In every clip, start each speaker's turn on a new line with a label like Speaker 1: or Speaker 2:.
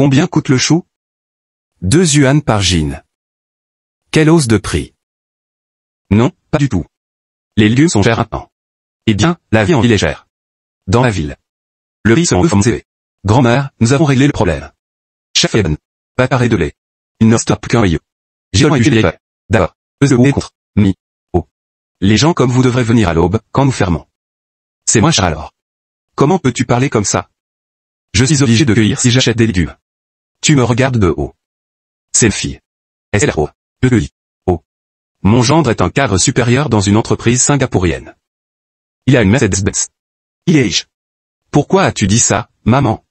Speaker 1: Combien coûte le chou? 2 yuan par jean. Quelle hausse de prix? Non, pas du tout. Les légumes sont chers maintenant. Eh bien, la vie en ville est chère. Dans la ville. Le riz sont eux. Grand-mère, nous avons réglé le problème. Chef Eben. Pas parler de lait. Il ne reste plus qu'un œil. J'ai eu les faits. D'accord. Et contre. Mi. Oh. Les gens comme vous devraient venir à l'aube, quand nous fermons. C'est moins cher alors. Comment peux-tu parler comme ça? Je suis obligé de cueillir si j'achète des légumes. Tu me regardes de haut. C'est une fille. SLRO. Oh. Mon gendre est un cadre supérieur dans une entreprise singapourienne. Il a une Mercedes-Benz. Il est riche. Pourquoi as-tu dit ça, maman?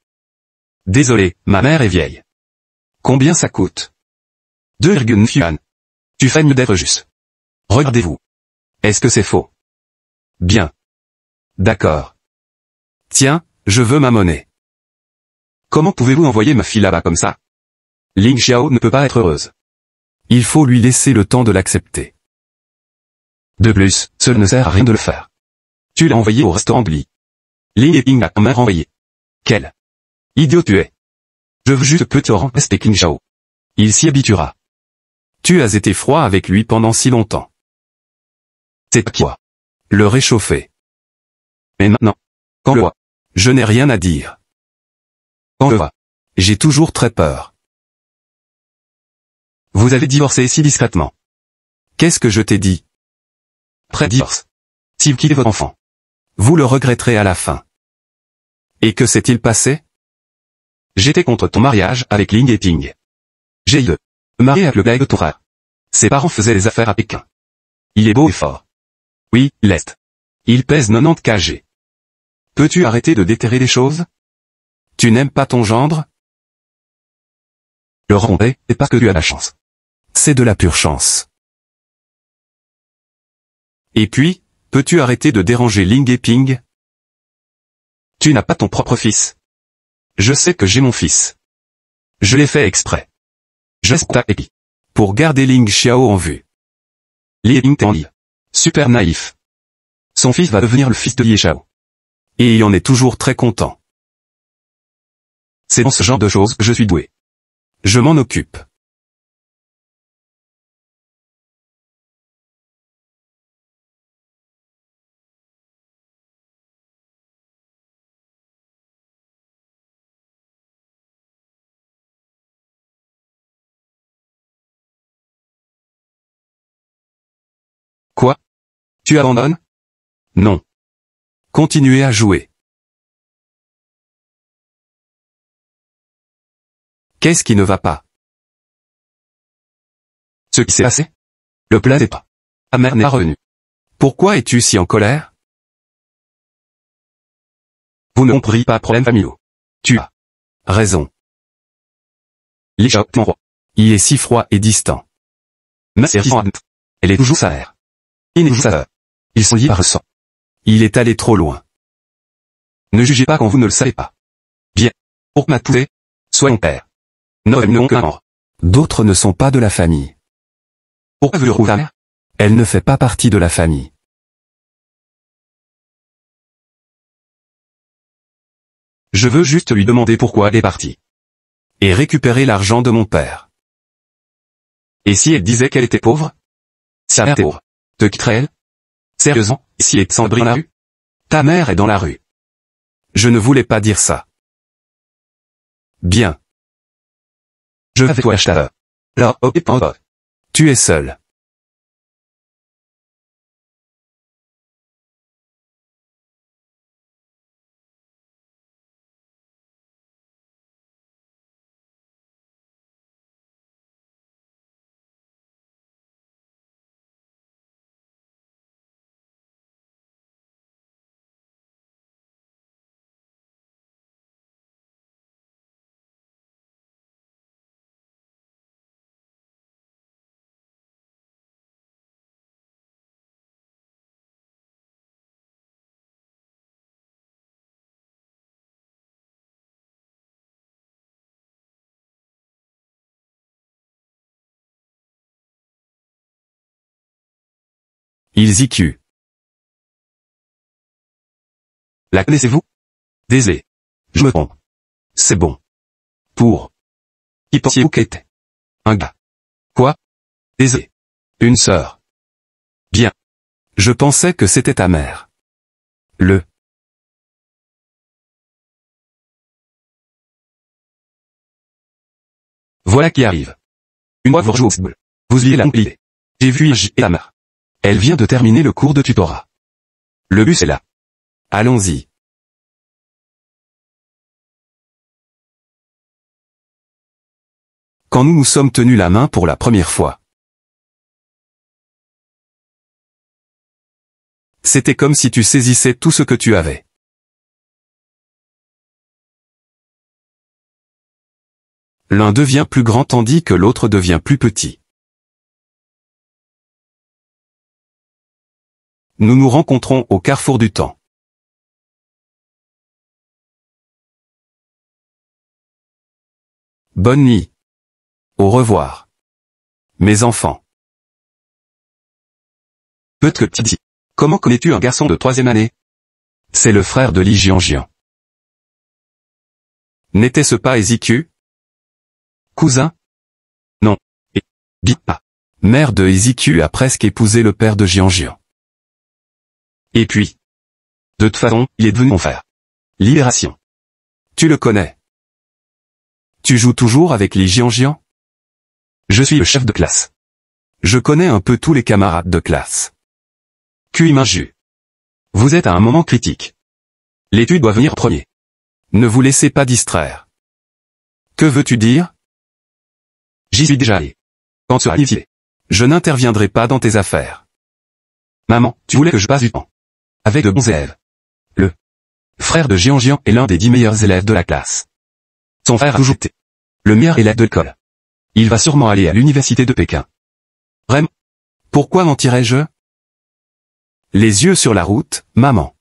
Speaker 1: Désolé, ma mère est vieille. Combien ça coûte? 2,9 yuan. Tu fais mieux d'être juste. Regardez-vous. Est-ce que c'est faux? Bien. D'accord. Tiens, je veux ma monnaie. Comment pouvez-vous envoyer ma fille là-bas comme ça? Ling Xiao ne peut pas être heureuse. Il faut lui laisser le temps de l'accepter. De plus, cela ne sert à rien de le faire. Tu l'as envoyé au restaurant de Li. Ling et Ping l'a quand même renvoyé. Quel idiot tu es. Je veux juste que tu respectes Ling Xiao. Il s'y habituera. Tu as été froid avec lui pendant si longtemps. C'est quoi? Le réchauffer. Mais maintenant, quand le vois, je n'ai rien à dire. Quand le vois, j'ai toujours très peur. Vous avez divorcé si discrètement. Qu'est-ce que je t'ai dit? Pré-divorce. Si vous quittez votre enfant, vous le regretterez à la fin. Et que s'est-il passé? J'étais contre ton mariage avec Ling et Ping. J'ai eu me marier avec le gars de ton frère. Ses parents faisaient les affaires à Pékin. Il est beau et fort. Oui, l'est. Il pèse 90 kg. Peux-tu arrêter de déterrer les choses? Tu n'aimes pas ton gendre? Le rencontrer, c'est parce que tu as la chance. C'est de la pure chance. Et puis, peux-tu arrêter de déranger Ling et Ping? Tu n'as pas ton propre fils. Je sais que j'ai mon fils. Je l'ai fait exprès. Je ta épi. Pour garder Ling Xiao en vue. Li Ping t'en lit. Super naïf. Son fils va devenir le fils de Li Xiao. Et il en est toujours très content. C'est dans ce genre de choses que je suis doué. Je m'en occupe. Quoi? Tu abandonnes? Non. Continuez à jouer. Qu'est-ce qui ne va pas? Ce qui s'est passé? Le plat n'est pas. Ta mère n'est pas revenue. Pourquoi es-tu si en colère? Vous ne comprenez pas problème familiaux. Tu as raison. Li Xiao, mon roi. Il est si froid et distant. Ma sœur, elle est toujours sa mère. Il n'est toujours sa sœur. Ils sont liés par le sang. Il est allé trop loin. Ne jugez pas quand vous ne le savez pas. Bien. Pour ma poupée, sois mon père. Noël n'ont qu'un membre. D'autres ne sont pas de la famille. Pourquoi veux-tu retrouver ta mère? Elle ne fait pas partie de la famille. Je veux juste lui demander pourquoi elle est partie. Et récupérer l'argent de mon père. Et si elle disait qu'elle était pauvre? Sa mère est pauvre. Te quitterait-elle? Sérieusement, si elle est sans abri dans la rue? Ta mère est dans la rue. Je ne voulais pas dire ça. Bien. Je vais avec toi acheter. Là, ok, pas. Tu es seul. Ils y tuent. La connaissez-vous? Désolé. Je me trompe. C'est bon. Pour Qui pensiez-vous qu'était? Un gars. Quoi? Désolé. Une sœur. Bien. Je pensais que c'était ta mère. Voilà qui arrive. Une fois vous rejouez au football. Vous liez la mobilité. J'ai vu J et ta mère. Elle vient de terminer le cours de tutorat. Le bus est là. Allons-y. Quand nous nous sommes tenus la main pour la première fois. C'était comme si tu saisissais tout ce que tu avais. L'un devient plus grand tandis que l'autre devient plus petit. Nous nous rencontrons au carrefour du temps. Bonne nuit. Au revoir. Mes enfants. Petit. Comment connais-tu un garçon de 3e année? C'est le frère de Li Jianjian. N'était-ce pas Eziku? Cousin? Non. Et Bipa, mère de Eziku a presque épousé le père de Jianjian. Et puis, de toute façon, il est devenu mon frère. Libération. Tu le connais. Tu joues toujours avec Li Jianjian? Je suis le chef de classe. Je connais un peu tous les camarades de classe. Kuiminju. Vous êtes à un moment critique. L'étude doit venir en premier. Ne vous laissez pas distraire. Que veux-tu dire? J'y suis déjà allé. Quand tu seras initié, je n'interviendrai pas dans tes affaires. Maman, tu voulais que je passe du temps avec de bons élèves. Le frère de Jianjian est l'un des 10 meilleurs élèves de la classe. Son frère a toujours été le meilleur élève de l'école. Il va sûrement aller à l'université de Pékin. Vraiment? Pourquoi mentirais-je? Les yeux sur la route, maman.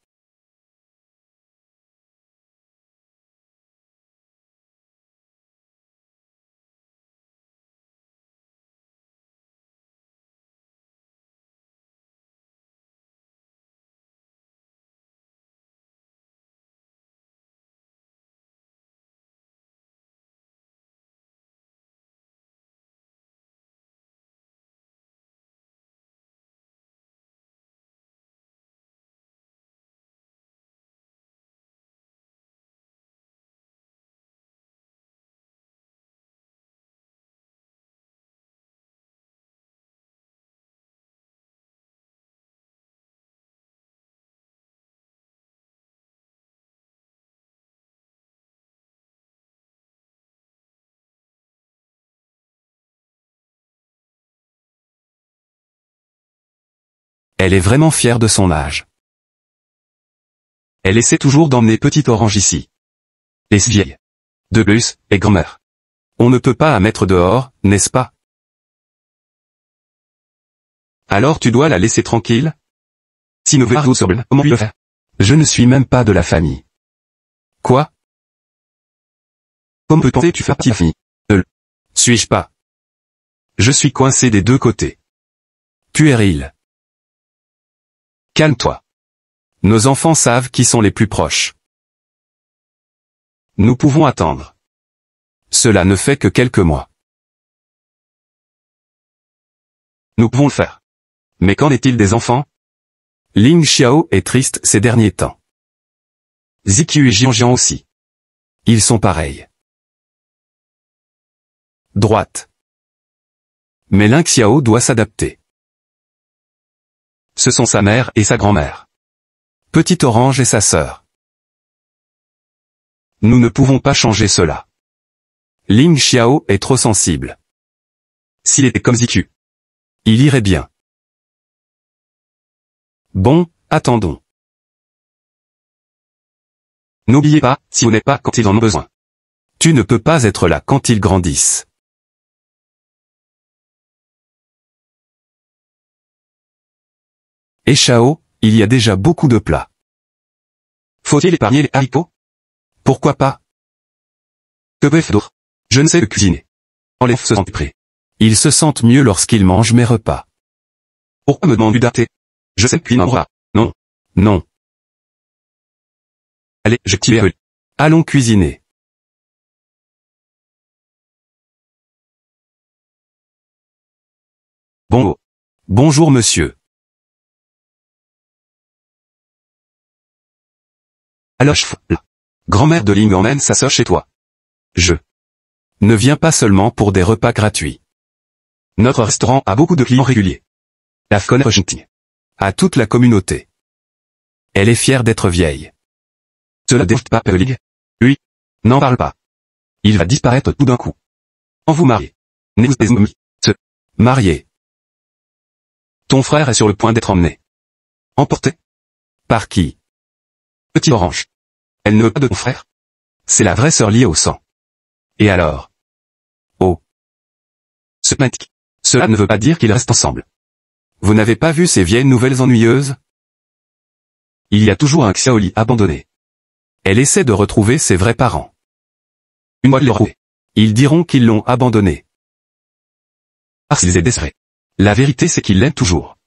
Speaker 1: Elle est vraiment fière de son âge. Elle essaie toujours d'emmener Petite Orange ici. Les vieilles. De plus, et grand-mère. On ne peut pas la mettre dehors, n'est-ce pas? Alors tu dois la laisser tranquille? Si nous verrons sobre, comment puis-je le faire? Je ne suis même pas de la famille. Quoi? Comment peux-tu faire partie de la famille? Suis-je pas? Je suis coincé des deux côtés. Puéril. Calme-toi. Nos enfants savent qui sont les plus proches. Nous pouvons attendre. Cela ne fait que quelques mois. Nous pouvons le faire. Mais qu'en est-il des enfants? Ling Xiao est triste ces derniers temps. Ziqiu et Jianjian aussi. Ils sont pareils. Droite. Mais Ling Xiao doit s'adapter. Ce sont sa mère et sa grand-mère. Petite Orange et sa sœur. Nous ne pouvons pas changer cela. Ling Xiao est trop sensible. S'il était comme Ziqiu, il irait bien. Bon, attendons. N'oubliez pas, si vous n'êtes pas quand ils en ont besoin. Tu ne peux pas être là quand ils grandissent. Et Chao, il y a déjà beaucoup de plats. Faut-il épargner les haricots? Pourquoi pas? Que peut faire d'autre? Je ne sais que cuisiner. Les se sentent prêts. Ils se sentent mieux lorsqu'ils mangent mes repas. Pourquoi me demandes-tu d'arrêter? Je sais cuisiner un repas. Non. Non. Allez, je tire. Allons cuisiner. Bon. Bonjour monsieur. Alors la grand-mère de Ling emmène sa sœur chez toi. Je ne viens pas seulement pour des repas gratuits. Notre restaurant a beaucoup de clients réguliers. La connaît gentil. À toute la communauté. Elle est fière d'être vieille. Cela dérange pas Ling? Oui. N'en parle pas. Il va disparaître tout d'un coup. Quand vous mariez. Se marier. Ton frère est sur le point d'être emmené. Emporté? Par qui? Petit Orange. Elle ne veut pas de ton frère? C'est la vraie sœur liée au sang. Et alors? Oh. Cela ne veut pas dire qu'ils restent ensemble. Vous n'avez pas vu ces vieilles nouvelles ennuyeuses? Il y a toujours un Xiaoli abandonné. Elle essaie de retrouver ses vrais parents. Une fois qu'ils l'auront trouvé, ils diront qu'ils l'ont abandonné. Parce qu'ils étaient désespérés. La vérité c'est qu'ils l'aiment toujours.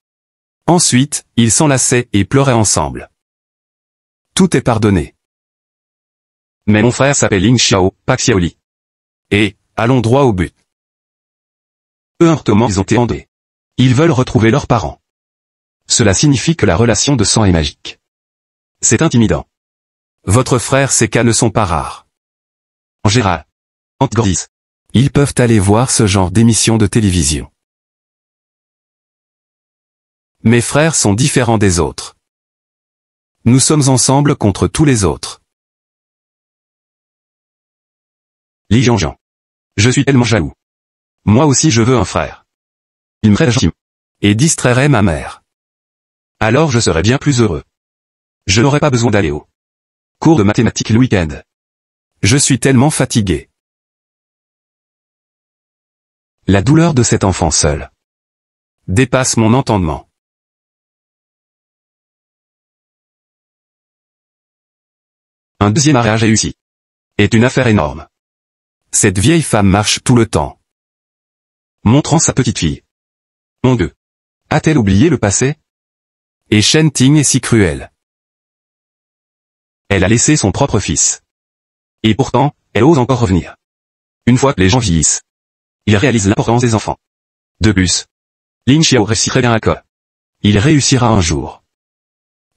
Speaker 1: Ensuite, ils s'enlaçaient et pleuraient ensemble. Tout est pardonné. Mais mon frère s'appelle Ling Xiao, pas Xiaoli. Et, allons droit au but. Peu importe comment ils ont été endeuillés. Ils veulent retrouver leurs parents. Cela signifie que la relation de sang est magique. C'est intimidant. Votre frère et ces cas ne sont pas rares. En général, quand ils grandissent, ils peuvent aller voir ce genre d'émissions de télévision. Mes frères sont différents des autres. Nous sommes ensemble contre tous les autres. Li Jiangjiang. Je suis tellement jaloux. Moi aussi je veux un frère. Il me ferait gentil. Et distrairait ma mère. Alors je serais bien plus heureux. Je n'aurais pas besoin d'aller au cours de mathématiques le week-end. Je suis tellement fatigué. La douleur de cet enfant seul dépasse mon entendement. Un deuxième mariage réussi est une affaire énorme. Cette vieille femme marche tout le temps, montrant sa petite fille. Mon Dieu. A-t-elle oublié le passé? Et Shen Ting est si cruelle. Elle a laissé son propre fils. Et pourtant, elle ose encore revenir. Une fois que les gens vieillissent, ils réalisent l'importance des enfants. De plus, Ling Xiao réussit très bien à l'école. Il réussira un jour.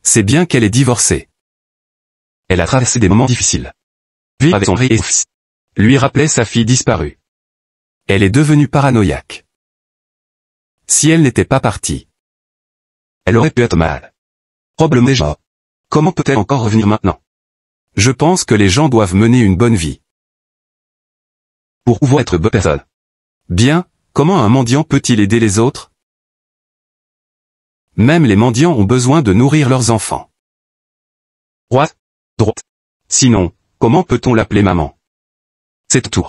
Speaker 1: C'est bien qu'elle est divorcée. Elle a traversé des moments difficiles. Vivre avec son mari et son fils lui rappelait sa fille disparue. Elle est devenue paranoïaque. Si elle n'était pas partie, elle aurait pu être mal. Probablement déjà. Comment peut-elle encore revenir maintenant? Je pense que les gens doivent mener une bonne vie. Pour pouvoir être bonne personne. Bien, comment un mendiant peut-il aider les autres? Même les mendiants ont besoin de nourrir leurs enfants. Droite. Sinon, comment peut-on l'appeler maman? C'est tout.